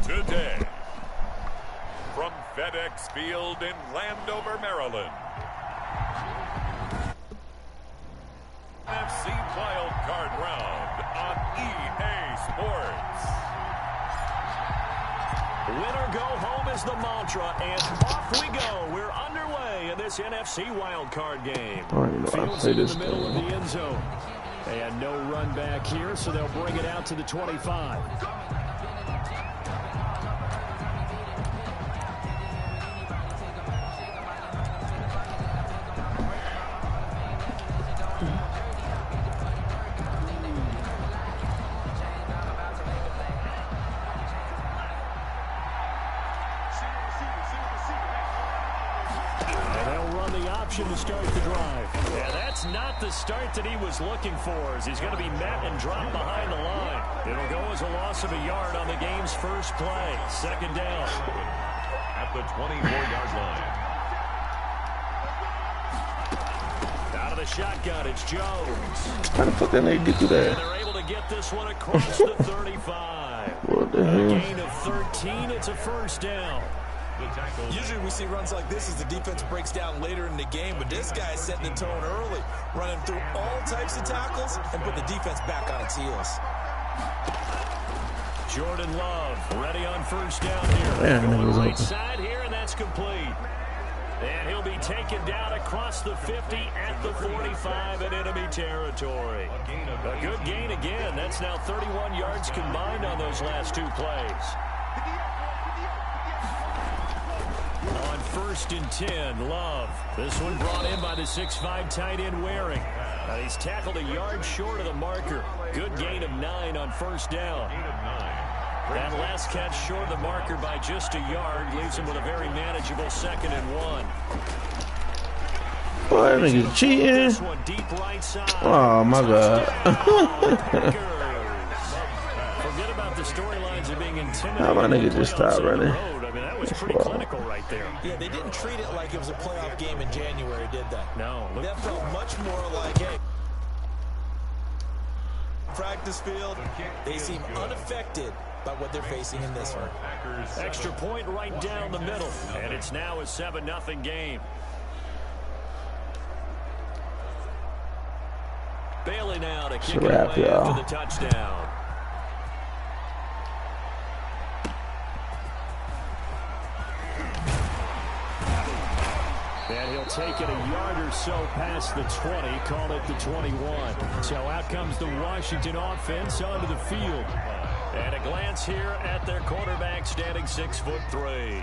Today, from FedEx Field in Landover, Maryland, NFC Wild Card Round on EA Sports. Winner go home is the mantra, and off we go. We're underway in this NFC Wild Card game. Fields in the middle of the end zone. And no run back here, so they'll bring it out to the 25. To start the drive. Yeah, that's not the start that he was looking for, as he's going to be met and dropped behind the line. It'll go as a loss of a yard on the game's first play. Second down. At the 24-yard line. Out of the shotgun, it's Jones. How the fuck did they get through that? And they're able to get this one across the 35. What the hell? A gain of 13. It's a first down. Usually we see runs like this as the defense breaks down later in the game, but this guy is setting the tone early, running through all types of tackles and put the defense back on its heels. Jordan Love ready on first down here. Man, right side here, and that's complete. And he'll be taken down across the 50 at the 45 in enemy territory. A good gain again. That's now 31 yards combined on those last two plays. On 1st and 10, Love. This one brought in by the 6'5" tight end Waring. He's tackled a yard short of the marker. Good gain of 9 on first down. That last catch short of the marker by just a yard leaves him with a very manageable 2nd and 1. Boy, that nigga's cheating. Oh, my God. Forget about the storylines of being intimidated. How my nigga just stopped running? That was pretty clinical right there. Yeah, they didn't treat it like it was a playoff game in January, did they? No. That felt much more like, hey, practice field, they seem unaffected by what they're facing in this one. Extra point right down the middle, and it's now a 7-0 game. Bailey now to kick it away after the touchdown. And he'll take it a yard or so past the 20, call it the 21. So out comes the Washington offense onto the field. And a glance here at their quarterback, standing 6'3".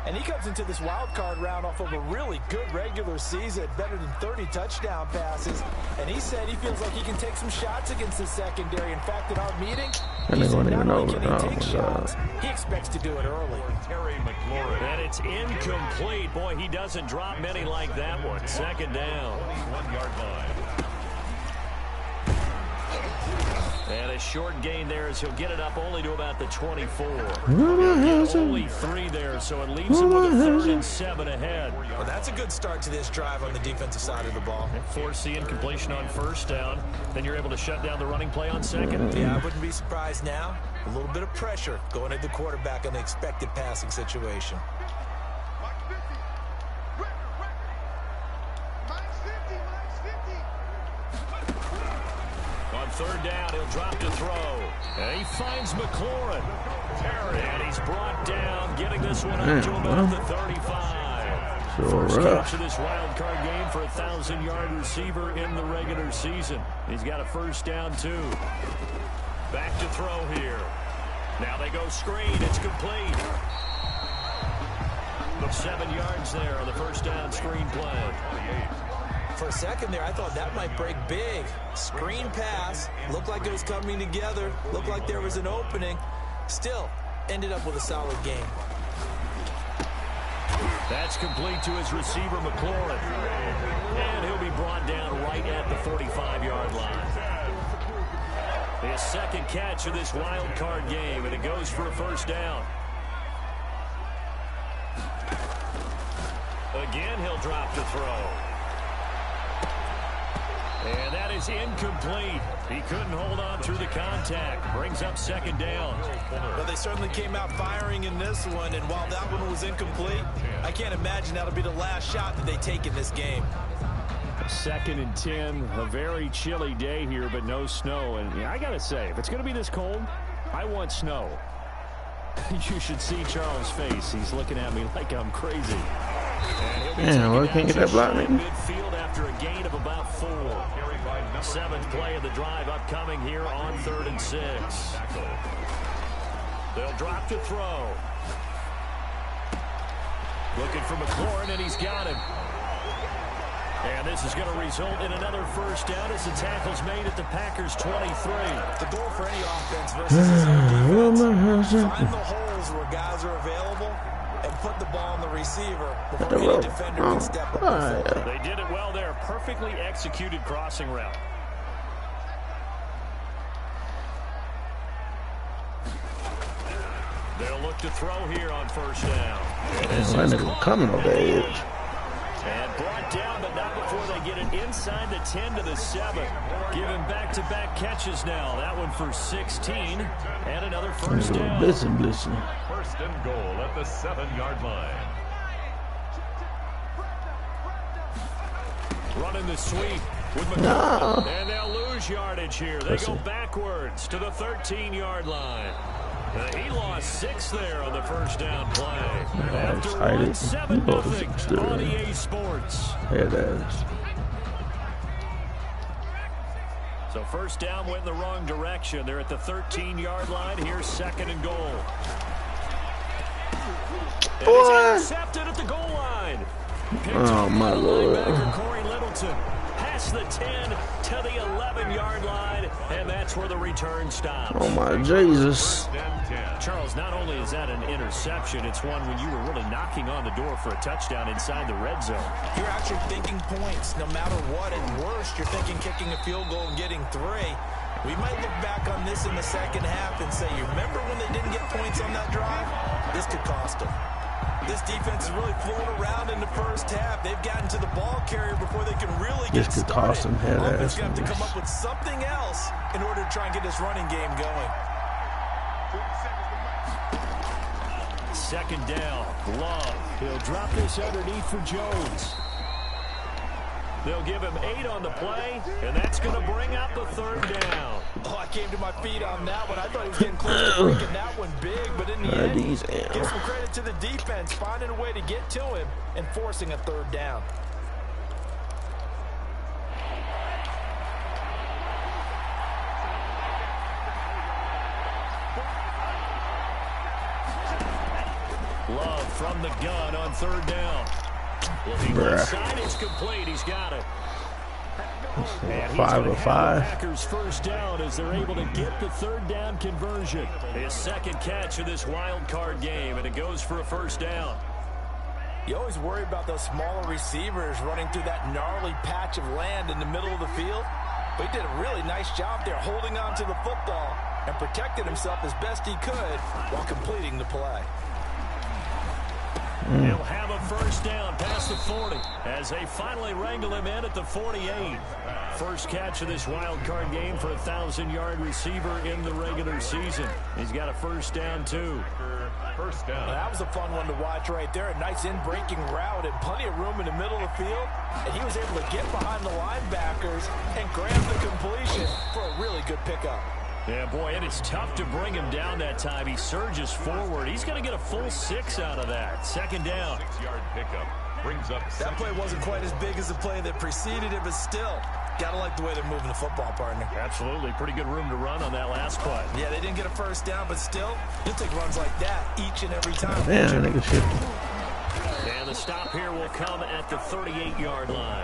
And he comes into this wild card round off of a really good regular season, better than 30 touchdown passes. And he said he feels like he can take some shots against his secondary. In fact, at our meeting, he said not only can he take shots, he expects to do it early. Terry McLaurin. And it's incomplete. Boy, he doesn't drop many like that one. Second down. 1-yard line. And a short gain there as he'll get it up only to about the 24. Only 3 there, so it leaves him with a 3rd and 7 ahead. Well, that's a good start to this drive on the defensive side of the ball. Force the incompletion on first down. Then you're able to shut down the running play on second. Yeah, I wouldn't be surprised now. A little bit of pressure going at the quarterback in an expected passing situation. On third down, he'll drop to throw. And he finds McLaurin. And he's brought down, getting this one up to about the 35. First catch of this wild card game for a 1,000-yard receiver in the regular season. He's got a first down, too. Back to throw here. Now they go screen. It's complete. 7 yards there on the first down screen play. For a second there, I thought that might break big. Screen pass. Looked like it was coming together. Looked like there was an opening. Still, ended up with a solid game. That's complete to his receiver, McLaurin. And he'll be brought down right at the 45-yard line. His second catch of this wild card game, and it goes for a first down. Again, he'll drop to throw. And that is incomplete. He couldn't hold on through the contact. Brings up second down. Well, they certainly came out firing in this one, and while that one was incomplete, I can't imagine that'll be the last shot that they take in this game. 2nd and 10, a very chilly day here, but no snow. And yeah, I got to say, if it's going to be this cold, I want snow. You should see Charles' face. He's looking at me like I'm crazy. Man, why can't get that block, man? Midfield after a gain of about 4. 7th play of the drive upcoming here on 3rd and 6. They'll drop to throw. Looking for McLaurin, and he's got him. And this is going to result in another first down as the tackle's made at the Packers' 23. The goal for any offense versus his own defense, find the holes where guys are available and put the ball on the receiver before any defender can step up and fill. They did it well there. Perfectly executed crossing route. They'll look to throw here on first down. That nigga coming over the edge. And brought down, but not before they get it inside the 10 to the 7. Giving back-to-back catches now. That one for 16. And another first down. Listen. First and goal at the 7-yard line. Running the sweep with McLaurin. No. And they'll lose yardage here. They go backwards to the 13-yard line. He lost 6 there on the first down play. After one, 7-0 on EA Sports. Yeah, it is. So first down went in the wrong direction. They're at the 13-yard line. Here's 2nd and goal. And it's intercepted at the goal line. Oh, my Lord. Corey Littleton past the 10 to the 11-yard line, and that's where the return stops. Oh, my Jesus. Charles, not only is that an interception, it's one when you were really knocking on the door for a touchdown inside the red zone. You're actually thinking points no matter what. At worst, you're thinking kicking a field goal and getting 3. We might look back on this in the second half and say, you remember when they didn't get points on that drive? This could cost them. This defense is really flown around in the first half. They've gotten to the ball carrier before they can really get started. Offense is going to have to come up with something else in order to try and get this running game going. 2nd down. Love. He'll drop this underneath for Jones. They'll give him 8 on the play, and that's going to bring up the 3rd down. Oh, I came to my feet on that one. I thought he was getting close to breaking that one big, but in end. Give some credit to the defense, finding a way to get to him and forcing a third down. Love from the gun on third down. Looking left side, it's complete. He's got it. And 5 of 5. Packers first down as they're able to get the third down conversion. His second catch of this wild card game, and it goes for a first down. You always worry about those smaller receivers running through that gnarly patch of land in the middle of the field. But he did a really nice job there holding on to the football and protected himself as best he could while completing the play. He'll have a first down past the 40 as they finally wrangle him in at the 48. First catch of this wild card game for a 1,000-yard receiver in the regular season. He's got a first down, too. First down. That was a fun one to watch right there. A nice in-breaking route and plenty of room in the middle of the field. And he was able to get behind the linebackers and grab the completion for a really good pickup. Yeah, boy, and it's tough to bring him down that time. He surges forward. He's going to get a full 6 out of that. Second down. 6-yard pickup. Brings up that play wasn't quite as big as the play that preceded it, but still, got to like the way they're moving the football, partner. Absolutely. Pretty good room to run on that last play. Yeah, they didn't get a first down, but still, you'll take runs like that each and every time. Man, nigga shit. And the stop here will come at the 38-yard line.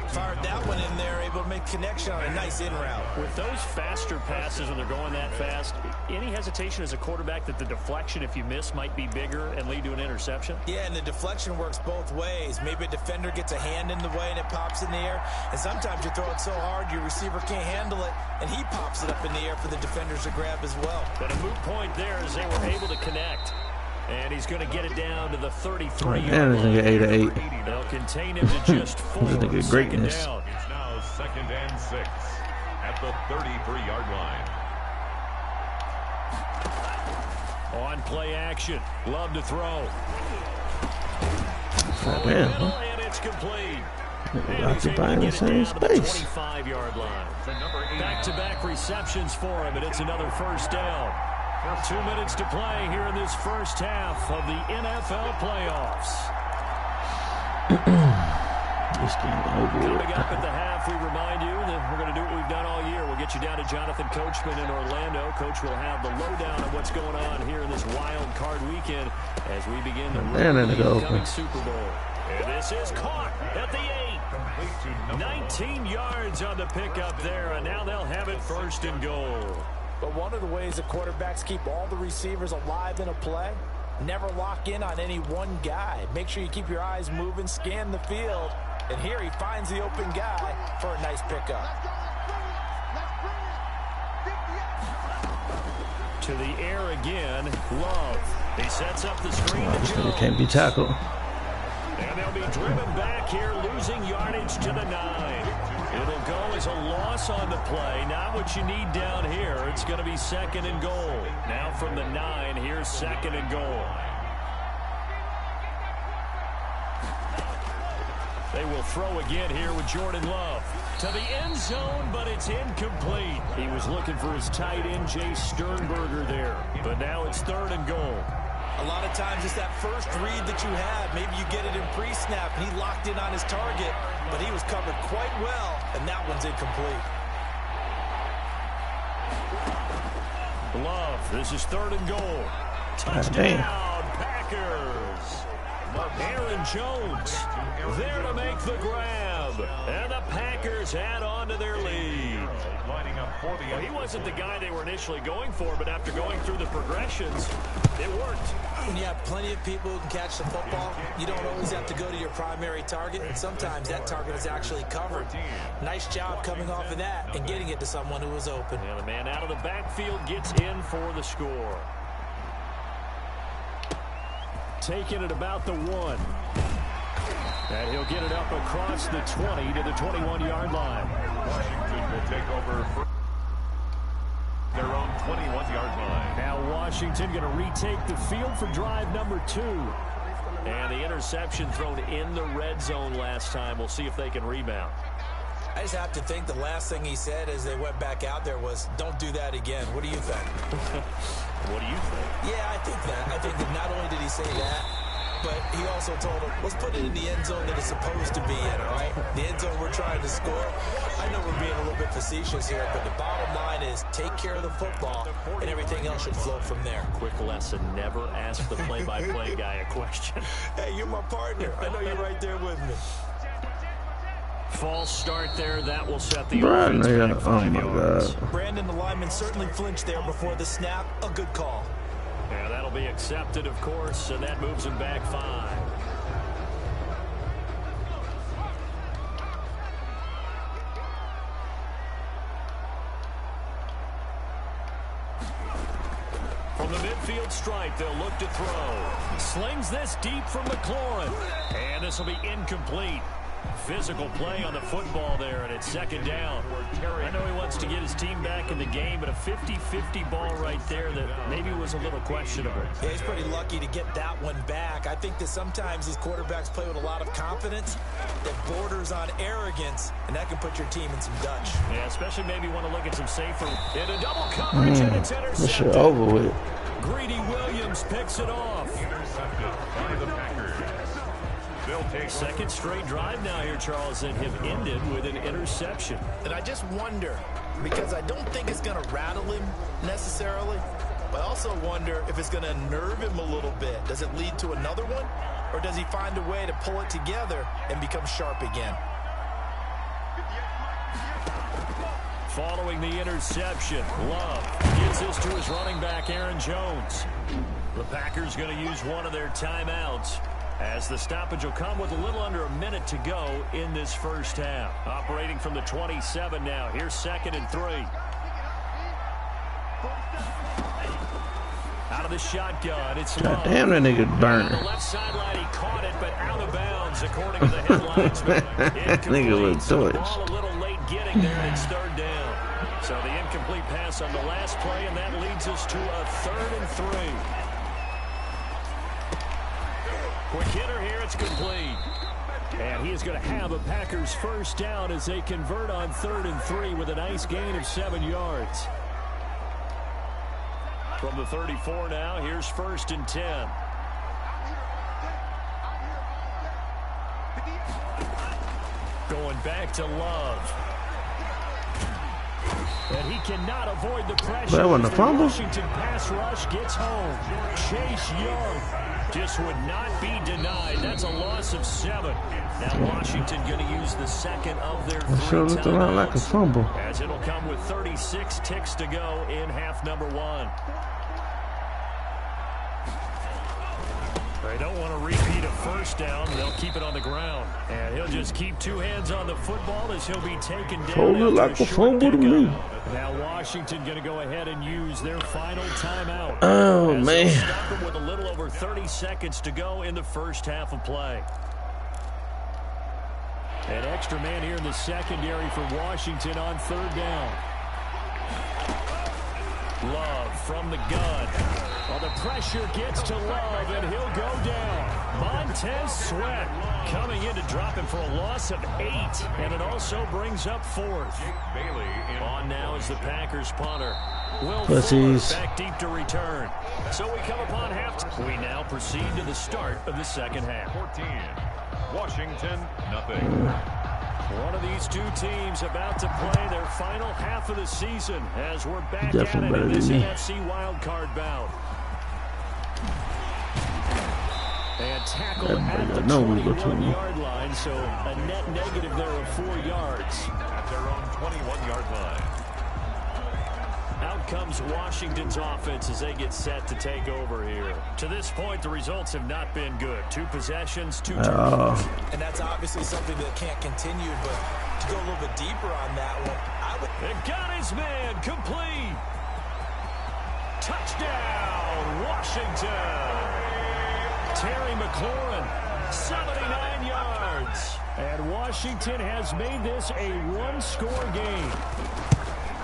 Fired that one in there, able to make connection on a nice in route. With those faster passes when they're going that fast, any hesitation as a quarterback that the deflection, if you miss, might be bigger and lead to an interception? Yeah, and the deflection works both ways. Maybe a defender gets a hand in the way and it pops in the air. And sometimes you throw it so hard your receiver can't handle it, and he pops it up in the air for the defenders to grab as well. But a moot point there as they were able to connect. And he's going to get it down to the 33. Man, this nigga 8 of 8. They'll contain him to just 4. This nigga greatness. It's now 2nd and 6 at the 33-yard line. On play action. Love to throw. Man, And it's complete. occupying the same space. 25-yard line. Back-to-back receptions for him, and it's another first down. 2 minutes to play here in this first half of the NFL playoffs. Coming up at the half, we remind you that we're going to do what we've done all year. We'll get you down to Jonathan Coachman in Orlando. Coach will have the lowdown on what's going on here in this wild card weekend as we begin the upcoming Super Bowl. And this is caught at the 8. 19 yards on the pickup there, and now they'll have it first and goal. But one of the ways that quarterbacks keep all the receivers alive in a play, never lock in on any one guy. Make sure you keep your eyes moving, scan the field. And here he finds the open guy for a nice pickup. To the air again, Love. He sets up the screen to Jones. Can't be tackled. And they'll be driven back here, losing yardage to the 9. It'll go as a loss on the play. Not what you need down here. It's going to be 2nd and goal. Now from the 9, here's 2nd and goal. They will throw again here with Jordan Love. To the end zone, but it's incomplete. He was looking for his tight end, Jay Sternberger there. But now it's 3rd and goal. A lot of times it's that first read that you have. Maybe you get it in pre-snap, and he locked in on his target, but he was covered quite well, and that one's incomplete. Love, this is 3rd and goal. Touchdown, Packers. Aaron Jones there to make the grab, and the Packers add on to their lead. Well, he wasn't the guy they were initially going for, but after going through the progressions, it worked. When you have plenty of people who can catch the football, you don't always have to go to your primary target, and sometimes that target is actually covered. Nice job coming off of that and getting it to someone who was open. And the man out of the backfield gets in for the score. Taking it about the 1. And he'll get it up across the 20 to the 21-yard line. Washington will take over for their own 21-yard line. Now Washington going to retake the field for drive number 2. And the interception thrown in the red zone last time. We'll see if they can rebound. I just have to think the last thing he said as they went back out there was, don't do that again. What do you think? What do you think? Yeah, say that. But he also told him, let's put it in the end zone that it's supposed to be in, all right? The end zone we're trying to score. I know we're being a little bit facetious here, but the bottom line is take care of the football, and everything else should flow from there. Quick lesson, never ask the play-by-play guy a question. Hey, you're my partner. I know you're right there with me. False start there. That will set the offense back 5 yards. Brandon, the lineman certainly flinched there before the snap. A good call. Yeah, that'll be accepted, of course, and that moves him back 5. From the midfield stripe, they'll look to throw. Slings this deep from McLaurin. And this will be incomplete. Physical play on the football there, and it's second down. I know he wants to get his team back in the game, but a 50-50 ball right there that maybe was a little questionable. Yeah, he's pretty lucky to get that one back. I think that sometimes these quarterbacks play with a lot of confidence that borders on arrogance, and that can put your team in some Dutch. Yeah, especially maybe want to look at some safer. In a double coverage, and it's intercepted. This shit over with. Greedy Williams picks it off. Intercepted by the Packers. They'll take second straight drive now here, Charles, and have ended with an interception. And I just wonder, because I don't think it's going to rattle him necessarily, but I also wonder if it's going to nerve him a little bit. Does it lead to another one, or does he find a way to pull it together and become sharp again? Following the interception, Love gives this to his running back, Aaron Jones. The Packers going to use one of their timeouts, as the stoppage will come with a little under a minute to go in this first half. Operating from the 27 now. Here's 2nd and 3. Out of the shotgun, it's Love. Damn, that nigga burner. On the left sideline, he caught it, but out of bounds, according to the headlines. Nigga was so the ball a little late getting there, and it's 3rd down. So the incomplete pass on the last play, and that leads us to a 3rd and 3. Quick hitter here, it's complete. And he is going to have a Packers first down as they convert on 3rd and 3 with a nice gain of 7 yards. From the 34 now, here's 1st and 10. Going back to Love. And he cannot avoid the pressure. That wasn't a fumble. Washington pass rush gets home. Chase Young just would not be denied. That's a loss of 7. Now Washington going to use the second of their 3 timeouts. Sure looked like a fumble. As it'll come with 36 ticks to go in half number 1. They don't want to repeat a first down. They'll keep it on the ground. And he'll just keep 2 hands on the football as he'll be taken down. Totally like a fumble to me. Now Washington going to go ahead and use their final timeout. Oh, as man. Stop them with a little over 30 seconds to go in the first half of play. An extra man here in the secondary for Washington on 3rd down. Love from the gun. Well, the pressure gets to Love, and he'll go down. Montez Sweat coming in to drop him for a loss of 8, and it also brings up 4th. Bailey on now is the Packers punter. Will Pussies. Fuller back deep to return. So we come upon halftime. We now proceed to the start of the second half. 14. Washington, nothing. One of these 2 teams about to play their final half of the season as we're back at it in this NFC wildcard bout. And tackle at the 21-yard line, so a net negative there of 4 yards. At their own 21-yard line. Out comes Washington's offense as they get set to take over here. To this point, the results have not been good. 2 possessions, 2 turnovers. And that's obviously something that can't continue, but to go a little bit deeper on that one, I would... It got his man complete. Touchdown, Washington. Terry McLaurin, 79 yards. And Washington has made this a 1-score game.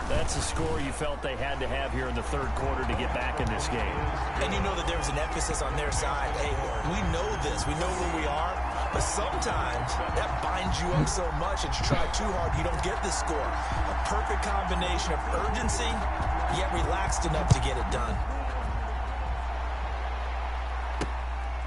That's a score you felt they had to have here in the 3rd quarter to get back in this game. And you know that there was an emphasis on their side. Hey, we know this. We know where we are. But sometimes that binds you up so much that you try too hard, you don't get the score. A perfect combination of urgency, yet relaxed enough to get it done.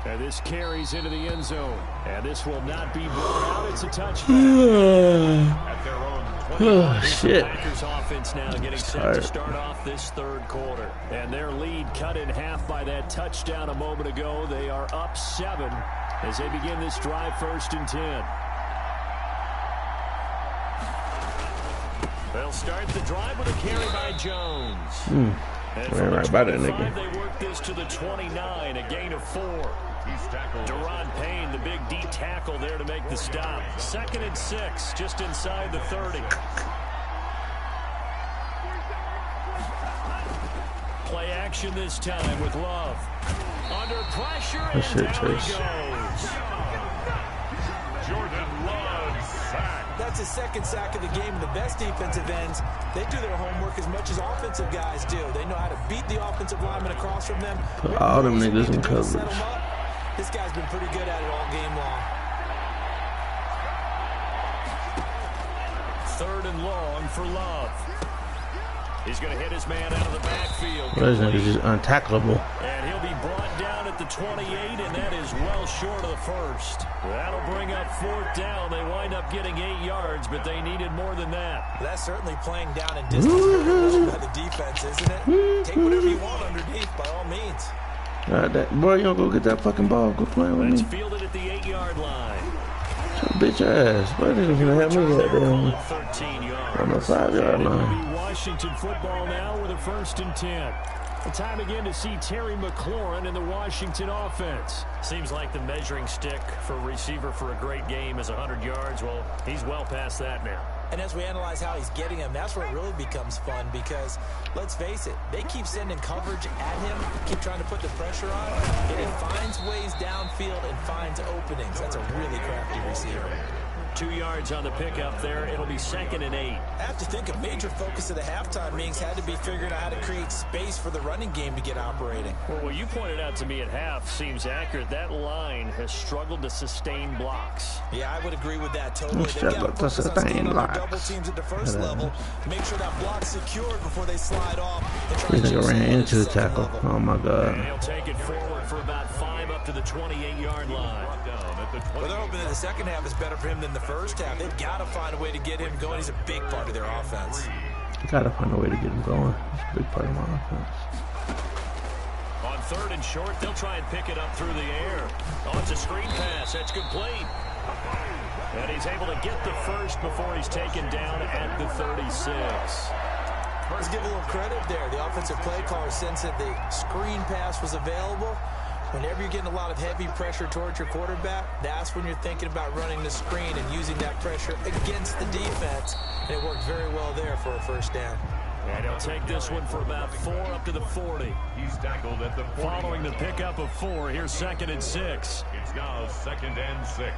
And this carries into the end zone. And this will not be brought out. It's a touchdown. At their own 20. Oh, shit. Packers offense now getting set to start off this third quarter. And their lead cut in half by that touchdown a moment ago. They are up 7 as they begin this drive 1st and 10. They'll start the drive with a carry by Jones. And from the 25, they work this to the 29, a gain of 4. Deron Payne, the big D tackle there to make the stop. 2nd and 6, just inside the 30. Play action this time with Love. Under pressure, and down he goes. Jordan Love sack. That's his 2nd sack of the game. And the best defensive ends, they do their homework as much as offensive guys do. They know how to beat the offensive lineman across from them. Put all them niggas in coverage. This guy's been pretty good at it all game long. 3rd and long for Love. He's going to hit his man out of the backfield. Those niggas is untackleable. And he'll be brought down at the 28, and that is well short of the 1st. That'll bring up 4th down. They wind up getting 8 yards, but they needed more than that. That's certainly playing down in distance by the defense, isn't it? Take whatever you want underneath, by all means. Boy, you don't go get that fucking ball. Go play with me. It's fielded at the 8-yard line. Bitch ass. Boy, they gonna help me get there. 13 yards. On the 5-yard line. It'll be Washington football now with a 1st and 10. The time again to see Terry McLaurin in the Washington offense. Seems like the measuring stick for a receiver for a great game is 100 yards. Well, he's well past that now. And as we analyze how he's getting them, that's where it really becomes fun because, let's face it, they keep sending coverage at him, keep trying to put the pressure on, and he finds ways downfield and finds openings. That's a really crafty receiver. 2 yards on the pickup there. It'll be 2nd and 8. I have to think a major focus of the halftime meetings had to be figuring out how to create space for the running game to get operating. Well, what you pointed out to me at half seems accurate. That line has struggled to sustain blocks. Yeah, I would agree with that totally. They've got to focus on staying on double teams at the first level. Make sure that block's secured before they slide off. This nigga ran into the tackle. Oh, my God. And he'll take it forward for about 5 up to the 28-yard line. Well, they're hoping that the second half is better for him than the first half. They've got to find a way to get him going. He's a big part of their offense. You got to find a way to get him going. It's a big part of my offense. On 3rd and short, they'll try and pick it up through the air. Oh, it's a screen pass. That's complete. And he's able to get the first before he's taken down at the 36. Let's give a little credit there. The offensive play caller sensed that the screen pass was available. Whenever you're getting a lot of heavy pressure towards your quarterback, that's when you're thinking about running the screen and using that pressure against the defense. And it worked very well there for a 1st down. And he'll take this one for about 4 up to the 40. He's tackled at the 40. Following the pickup of 4, here's 2nd and 6. It's now 2nd and 6.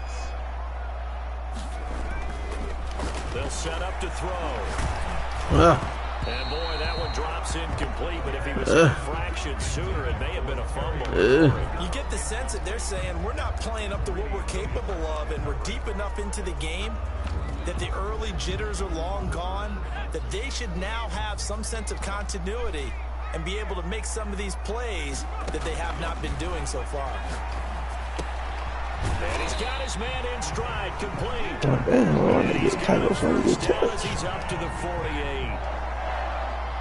They'll set up to throw. And boy, that one drops incomplete, but if he was a fraction sooner, it may have been a fumble. You get the sense that they're saying we're not playing up to what we're capable of, and we're deep enough into the game that the early jitters are long gone, that they should now have some sense of continuity and be able to make some of these plays that they have not been doing so far. And he's got his man in stride, complete. And he's got a first down as he's up to the 48.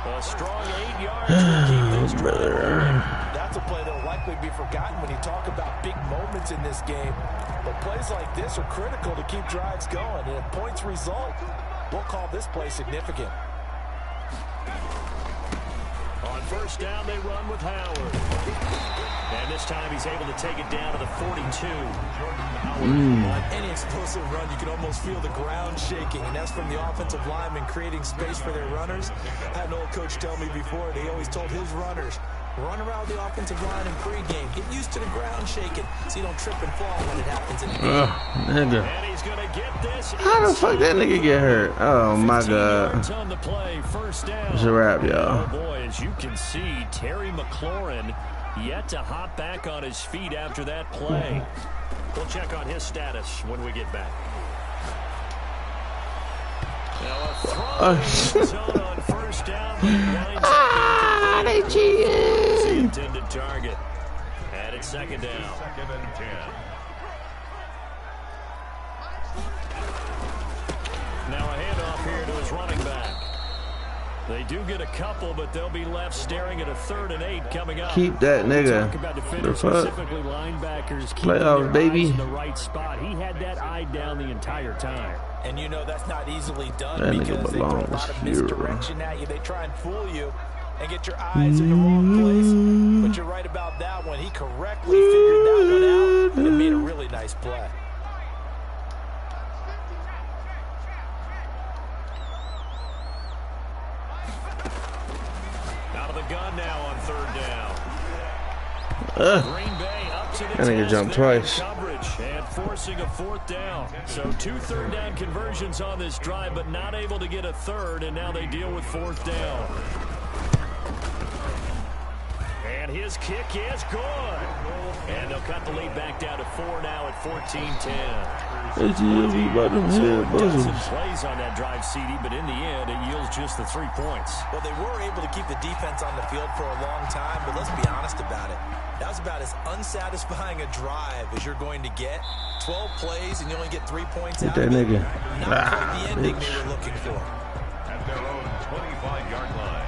A strong 8 yards will keep this drive. That's a play that will likely be forgotten when you talk about big moments in this game. But plays like this are critical to keep drives going. And if points result, we'll call this play significant. On 1st down, they run with Howard. And this time he's able to take it down to the 42. On any explosive run, you can almost feel the ground shaking, and that's from the offensive linemen creating space for their runners. I had an old coach tell me before, he always told his runners, run around the offensive line in pregame. Get used to the ground shaking so you don't trip and fall when it happens in the game. Nigga. And he's gonna get this. How the fuck that nigga get hurt? Oh, my God. On the play, 1st down. It's a wrap, y'all. Oh, boy, as you can see, Terry McLaurin yet to hop back on his feet after that play. We'll check on his status when we get back. Now a throw zone on 1st down. They cheated. The intended target. And it's second down. 2nd and 10. Now a handoff here to his running back. They do get a couple, but they'll be left staring at a 3rd and 8 coming up. Keep that nigga. The specifically linebackers playoffs, baby. In the right spot. He had that eye down the entire time. And you know that's not easily done that because they throw a belongs lot of here. misdirection at you. They try and fool you and get your eyes in the wrong place. But you're right about that one. He correctly figured that one out and made a really nice play. Out of the gun now on 3rd down. Green Bay up to the That nigga jumped twice. Coverage and forcing a 4th down. So 2 3rd down conversions on this drive, but not able to get a 3rd, and now they deal with 4th down. And his kick is good. And they'll cut the lead back down to 4 now at 14-10. Plays on that drive, CD, but in the end, it yields just the 3 points. Well, they were able to keep the defense on the field for a long time, but let's be honest about it. That was about as unsatisfying a drive as you're going to get. 12 plays, and you only get 3 points out of it. Nigga. Not quite the ending they were looking for. At their own 25-yard line.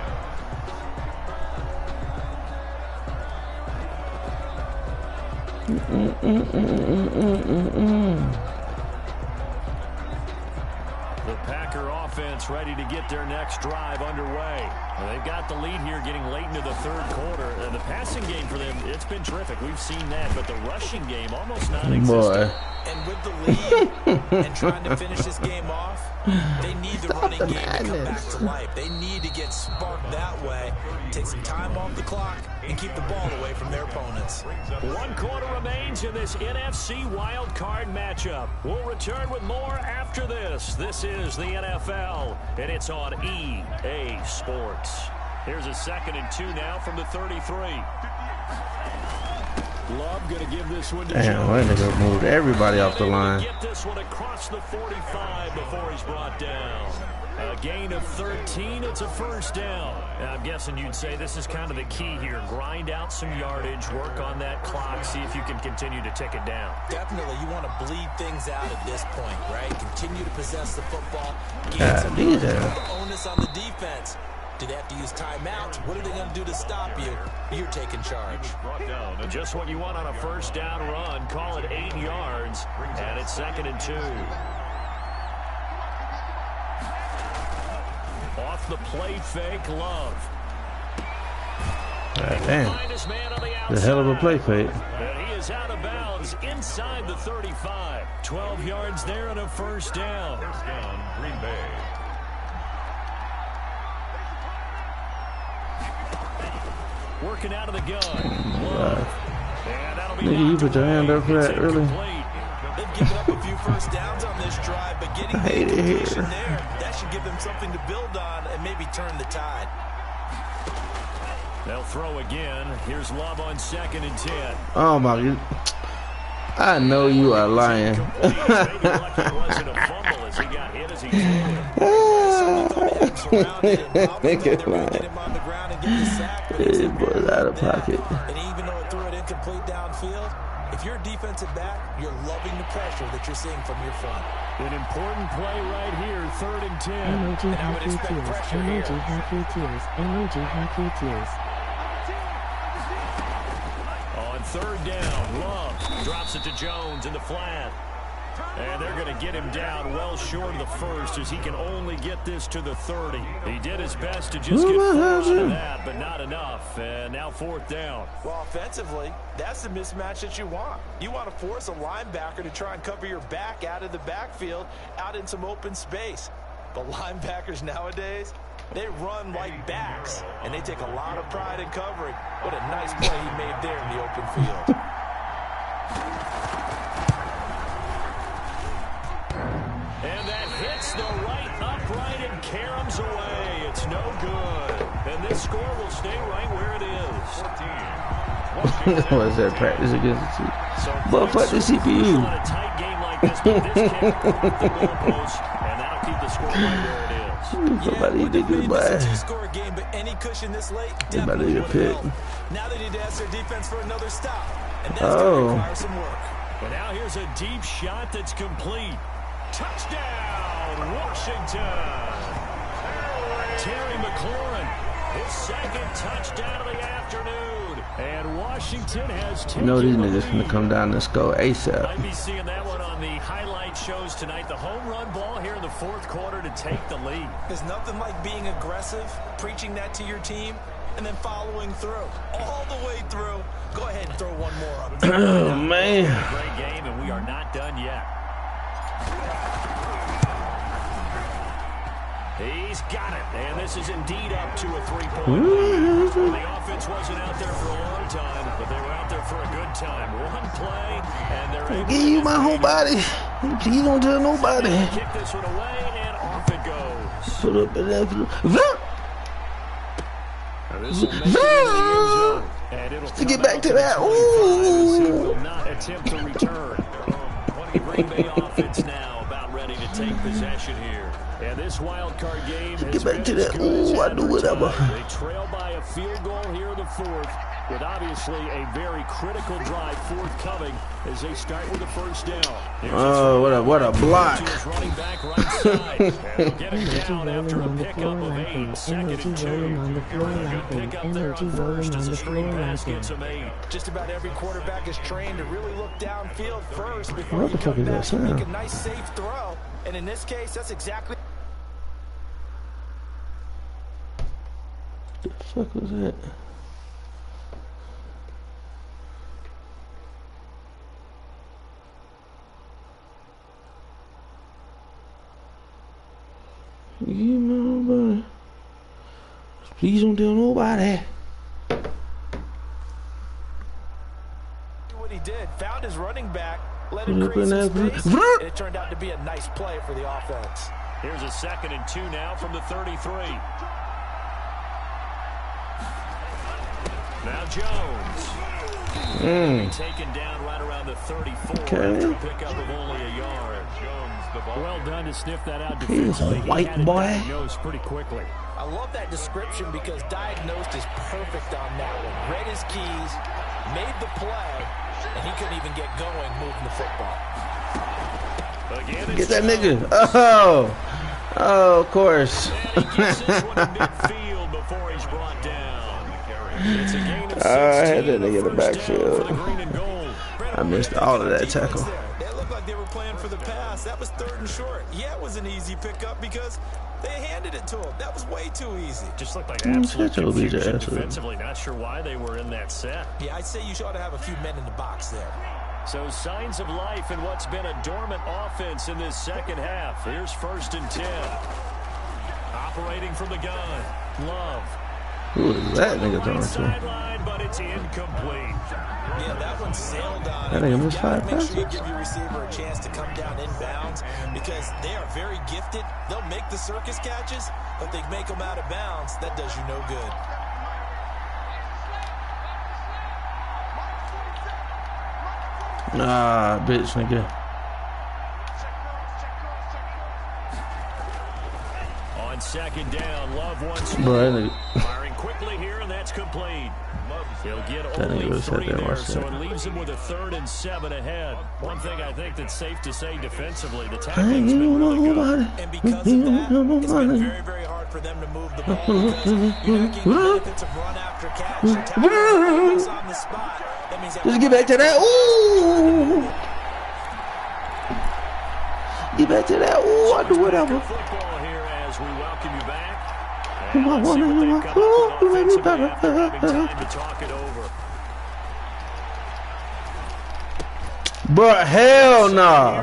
The Packer offense ready to get their next drive underway. Well, they've got the lead here getting late into the 3rd quarter. And the passing game for them, it's been terrific. We've seen that. But the rushing game almost non-existent. And with the lead and trying to finish this game off, they need the running game to come back to life. They need to get sparked that way, take some time off the clock, and keep the ball away from their opponents. 1 quarter remains in this NFC wild card matchup. We'll return with more after this. This is the NFL, and it's on EA Sports. Here's a 2nd and 2 now from the 33. Love going to give this one to Damn, that nigga moved everybody off the line. Get this one across the 45 before he's brought down. A gain of 13. It's a 1st down. Now, I'm guessing you'd say this is kind of the key here. Grind out some yardage, work on that clock, see if you can continue to tick it down. Definitely, you want to bleed things out at this point, right? Continue to possess the football. Gain some yardage, put the onus on the defense. Do they have to use timeouts? What are they going to do to stop you? You're taking charge. Just what you want on a 1st down run. Call it 8 yards, and it's 2nd and 2. Off the play fake, Love. Damn. The hell of a play fake. And he is out of bounds inside the 35. 12 yards there and a 1st down. 1st down, Green Bay. Working out of the gun. Nigga, you put your hand up for that early. They've given up a few 1st downs on this drive, but getting the completion there, that should give them something to build on and maybe turn the tide. They'll throw again. Here's Love on 2nd and 10. Oh my God. I know you are lying. It was out of pocket. And even though it threw it incomplete downfield, if you're a defensive back, you're loving the pressure that you're seeing from your front. An important play right here, 3rd and 10. And I would expect pressure here. On 3rd down, Love drops it to Jones in the flat. And they're going to get him down well short of the 1st as he can only get this to the 30. He did his best to just get close to that, but not enough. And now 4th down. Well, offensively, that's the mismatch that you want. You want to force a linebacker to try and cover your back out of the backfield, out in some open space. But linebackers nowadays, they run like backs, and they take a lot of pride in covering. What a nice play he made there in the open field. And that hits the right upright and caroms away. It's no good. And this score will stay right where it is. What is that, practice against the CPU? But fuck the CPU. On a tight game like this, but this can't break the goalpost, and that'll keep the score right where it is. Somebody did good, boy. Score game, but any cushion this late, Somebody did a pick. Now they need to ask their defense for another stop. And that's going to require some work. But now here's a deep shot that's complete. Touchdown, Washington. Terry McLaurin, his second touchdown of the afternoon. And Washington has taken. You know these niggas finna come down and score ASAP. Might be seeing that one on the highlight shows tonight. The home run ball here in the fourth quarter to take the lead. There's nothing like being aggressive, preaching that to your team, and then following through. All the way through. Go ahead and throw one more up. Oh, man. Great game, and we are not done yet. He's got it, and this is indeed up to a three-point lead. The offense wasn't out there for a long time, but they were out there for a good time. One play, and they're able Give you my whole body. Please don't tell nobody. Kick this one away, and off it goes. Put up in that. To get back to that. Ooh. Will not attempt to return. The Green Bay offense now about ready to take possession here. And this wild card game has Get back to been that. as good as Ooh, I do whatever. They trail by a field goal here in the fourth, with obviously a very critical drive forthcoming as they start with the first down. Oh, what a block. Running back right side. And they'll get it down after a pickup of 8. Second and 2. Good pickup there on first as the screen pass gets them 8. Just about every quarterback is trained to really look downfield first before What the fuck is that sound? make a nice safe throw. And in this case, that's exactly. The fuck was that? Give me nobody. Please don't tell nobody. What he did, found his running back, let Put him up create in some that- space, and it turned out to be a nice play for the offense. Here's a second and 2 now from the 33. Now Jones. Taken down right around the 34 after a pickup of only a yard. Jones, the ball. Well done to sniff that out defensively. White He had it boy. diagnosed pretty quickly. I love that description because diagnosed is perfect on that one. Read his keys, made the play, and he couldn't even get going moving the football. Again, Get that nigga. Oh, of course. And he gets this one in midfield before he's brought down. It's a gain of 16. I had that nigga in the First down backfield. for the green and gold. I missed all of that tackle. They looked like they were playing for the pass. That was 3rd and short. Yeah, it was an easy pickup because they handed it to him. That was way too easy. Just looked like absolute shut your bitch confusion ass up. defensively. Not sure why they were in that set. Yeah, I'd say you ought to have a few men in the box there. So signs of life in what's been a dormant offense in this second half. Here's 1st and 10. Operating from the gun. Love. Who is that nigga Right talking to? sideline, but it's incomplete. Yeah, that one sailed on. That nigga You missed gotta 5 make sure you passes? give your receiver a chance to come down inbounds because they are very gifted. They'll make the circus catches, but they make them out of bounds. That does you no good. Nah, bitch, nigga. On second down, Love once more. Bro, that nigga. Firing quickly here, and that's complete. He'll get That nigga only was 3 out there, there, watch so that. it leaves him with a 3rd and 7 ahead. One thing I think that's safe to say defensively, the I ain't tackling's been even really good. nobody. And because of that, it's been very, very hard for them to move the ball because you're not getting the benefits of run after catch. The tackle is on the spot. That means Just get back to that. Ooh. Get back to that. Ooh, I do whatever. Football here as we welcome you back. I And let's see what wanna they've come up with do offensively better. after having time to talk it over. Bro, hell nah.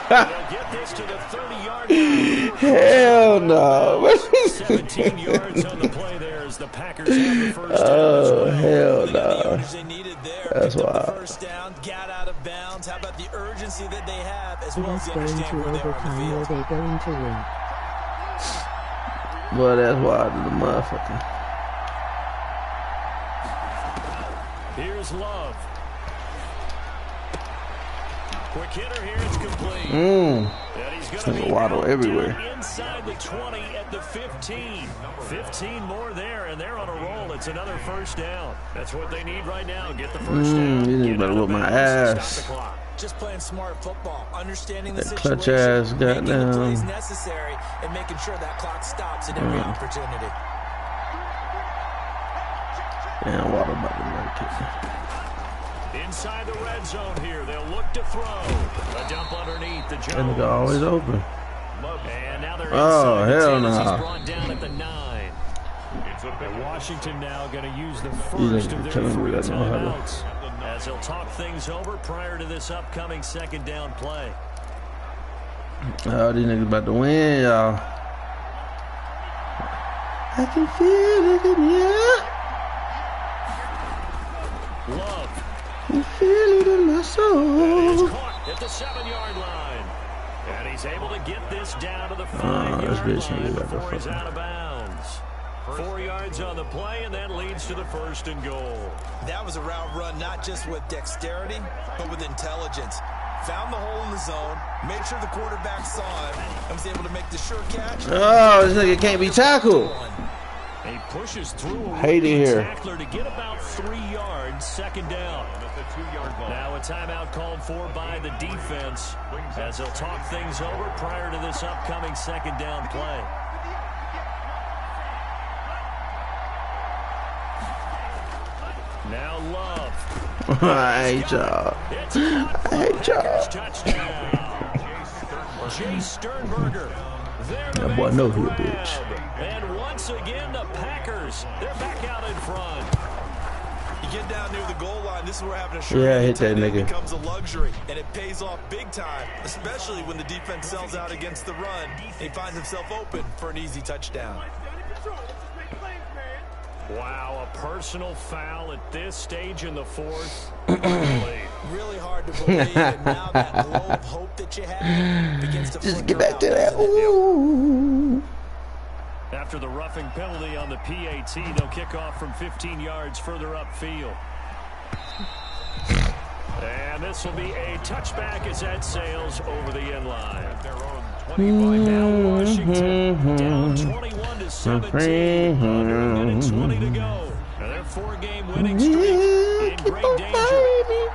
They'll get this to the 30-yard line. Hell no. 17 yards on the play there as the Packers have the first down as Oh, well. hell the no. yardage they needed there. That's Picked up the wild. first down, got out of bounds. How about the urgency that they have as well as Let's they go into understand where they are on overtime the where field. they going to win. Boy, that's wild to the motherfucker. Here's Love. Quick hitter here, it's complete. And he's going to be Waddle everywhere. Inside the 20 at the 15. 15 more there, and they're on a roll. It's another first down. That's what they need right now. Get the first down. You need better whip my ass. Just playing smart football, understanding the situation, Clutch ass, making the plays goddamn. necessary, and making sure that clock stops at every opportunity. Damn, Waddle about to make it. Inside the red zone here, they'll look to throw. A dump underneath the Jones. That nigga always open. And now they're Oh, inside hell the 10 as no. he's brought down at the 9. And Washington now going to use the You first of niggas their telling me 3 that don't have timeouts as they'll talk things over prior to this upcoming second down play. Oh, these niggas about to win, y'all. I can feel it in the air. Love. I feel it in my It's soul. caught at the 7-yard line. And he's able to get this down to the this 5-yard bitch line nigga got the before he's fucking- out of bounds. 4 yards on the play, and that leads to the first and goal. That was a route run not just with dexterity, but with intelligence. Found the hole in the zone, made sure the quarterback saw it, and was able to make the sure catch. Oh, this nigga can't be tackled. He pushes through a Hate it here. tackler to get about 3 yards, second down. Now a timeout called for by the defense as they'll talk things over prior to this upcoming second down play. Now Love. I hate y'all. I hate y'all. Touchdown. Jay Sternberger. That boy know he a bitch. And once again, the Packers, they're back out in front. You get down near the goal line, this is where having a Yeah, hit that tight end nigga. becomes a luxury, and it pays off big time, especially when the defense sells out against the run. He finds himself open for an easy touchdown. Wow, a personal foul at this stage in the fourth. Really hard to believe, and now that glow of hope that you had begins to Just flicker get back out, to that. doesn't it? Ooh. After the roughing penalty on the PAT, they'll kick off from 15 yards further upfield. And this will be a touchback as that sails over the end line. Now Washington down 21-17. Under a minute 20 to go. And their 4-game winning streak in great danger.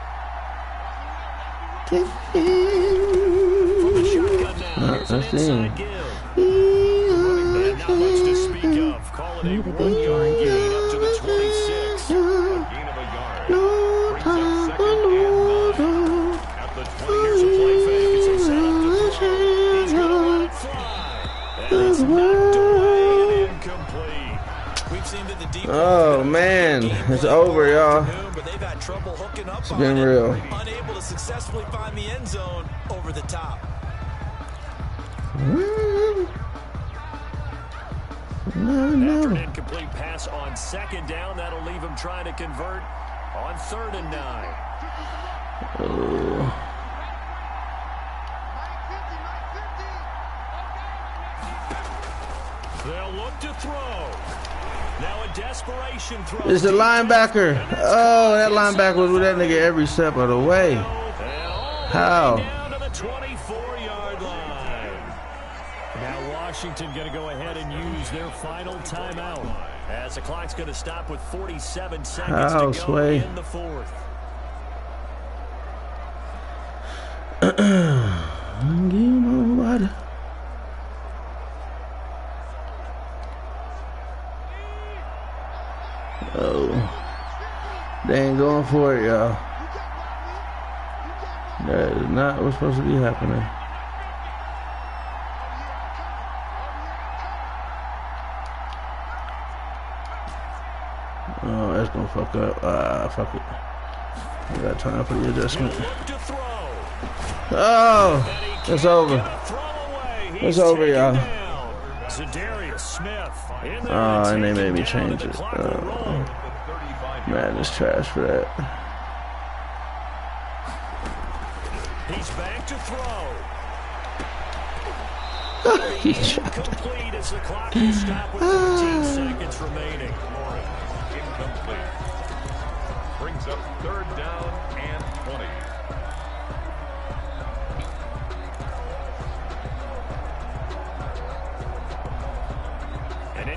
From the shotgun now, here's an inside give. And not much to speak of. Call it a 1-yard gain up to the 26. A gain of a yard. Brings up second and 9. At the 20. Here's a play fake. It's a set up to throw. He's going to let it fly. And it's knocked away and incomplete. We've seen that the defense Oh man, it's over, y'all. but they've had trouble hooking up It's on been it, real. unable to successfully find the end zone over the top. After an incomplete pass on second down, that'll leave him trying to convert on 3rd and 9. They'll look to throw. Now a desperation throw. It's the linebacker. Oh, that linebacker was with that nigga every step of the way. How? Down to the 24-yard line. Now Washington going to go ahead and use their final timeout as the clock's going to stop with 47 seconds How, to go Sway? in the fourth. Give me water. Oh, they ain't going for it, y'all. That is not what's supposed to be happening. Oh, that's gonna fuck up. Fuck it. I got time for the adjustment. Look to throw. Oh, it's over. It's over, y'all. Za'Darius Smith. Oh, and they made me change it. Man, it's trash for that. He's back to throw. He shot. Complete as the clock will stop with 14 seconds remaining. Incomplete. Brings up 3rd down and 20.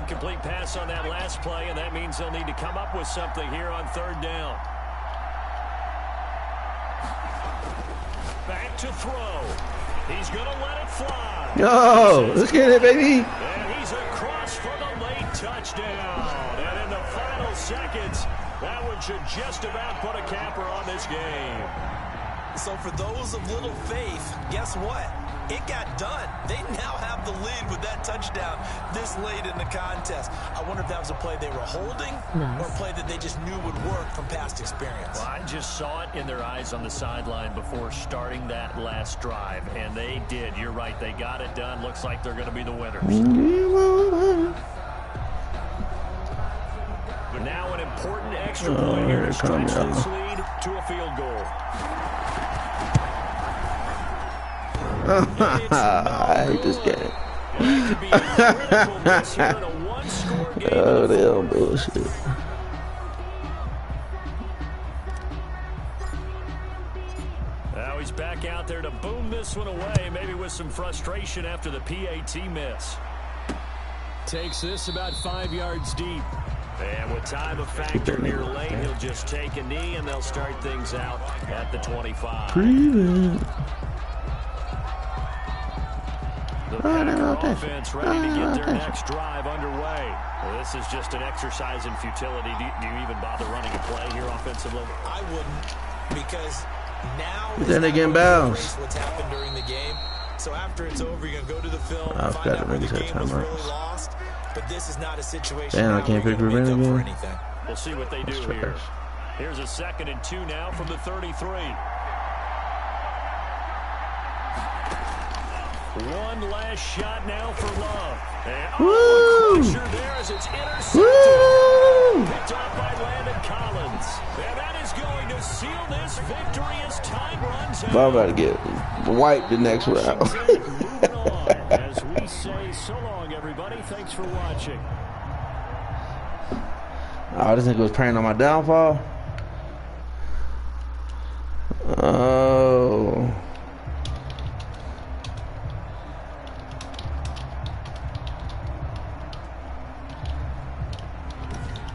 Incomplete pass on that last play, and that means they'll need to come up with something here on third down. Back to throw. He's going to let it fly. Yo, let's get it, baby. And he's across for the late touchdown. And in the final seconds, that one should just about put a capper on this game. So for those of little faith, guess what? It got done. They now have the lead with that touchdown this late in the contest. I wonder if that was a play they were holding or a play that they just knew would work from past experience. Well, I just saw it in their eyes on the sideline before starting that last drive, and they did. You're right. They got it done. Looks like they're going to be the winners. But now an important extra point here to stretch this lead to a field goal. I hate this game. Oh, damn bullshit. Now he's back out there to boom this one away, maybe with some frustration after the PAT miss. Takes this about 5 yards deep. And with time a factor here late, he'll just take a knee, and they'll start things out at the 25. The Packer offense ready to get their next drive underway. Well, this is just an exercise in futility. Do you even bother running a play here offensively? I wouldn't, because now then again, bounce. What's happened during the game. So after it's over, you're gonna go to the film, I find out where the that game was time really lost. But this is not a situation. Damn, I can't pick revenge again. Anything. We'll see what they do here. Here's a 2nd and 2 now from the 33. One last shot now for Love. And a crusher there as it's intercepted. Picked off by Landon Collins. And that is going to seal this victory as time runs out. I'm about to get wiped the next round. Moving on as we say so long, everybody. Thanks for watching. Oh, this nigga was praying on my downfall. Oh.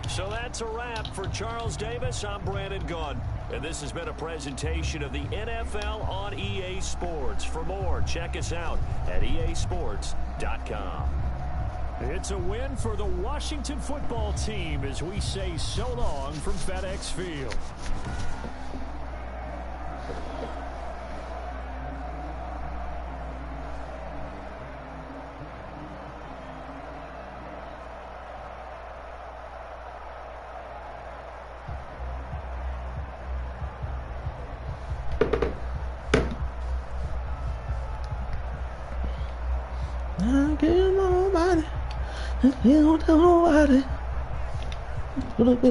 So that's a wrap for Charles Davis. I'm Brandon Gunn. And this has been a presentation of the NFL on EA Sports. For more, check us out at easports.com. It's a win for the Washington football team as we say so long from FedEx Field. I get nobody. You don't tell nobody. Let's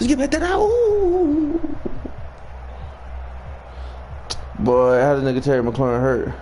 get back to that. Ooh. Boy, how did nigga Terry McLaurin hurt?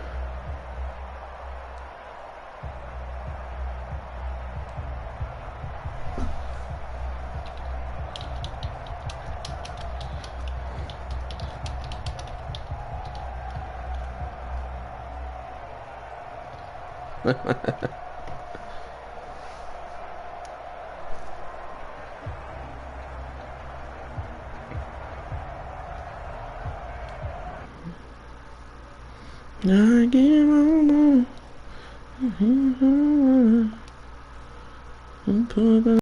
I get my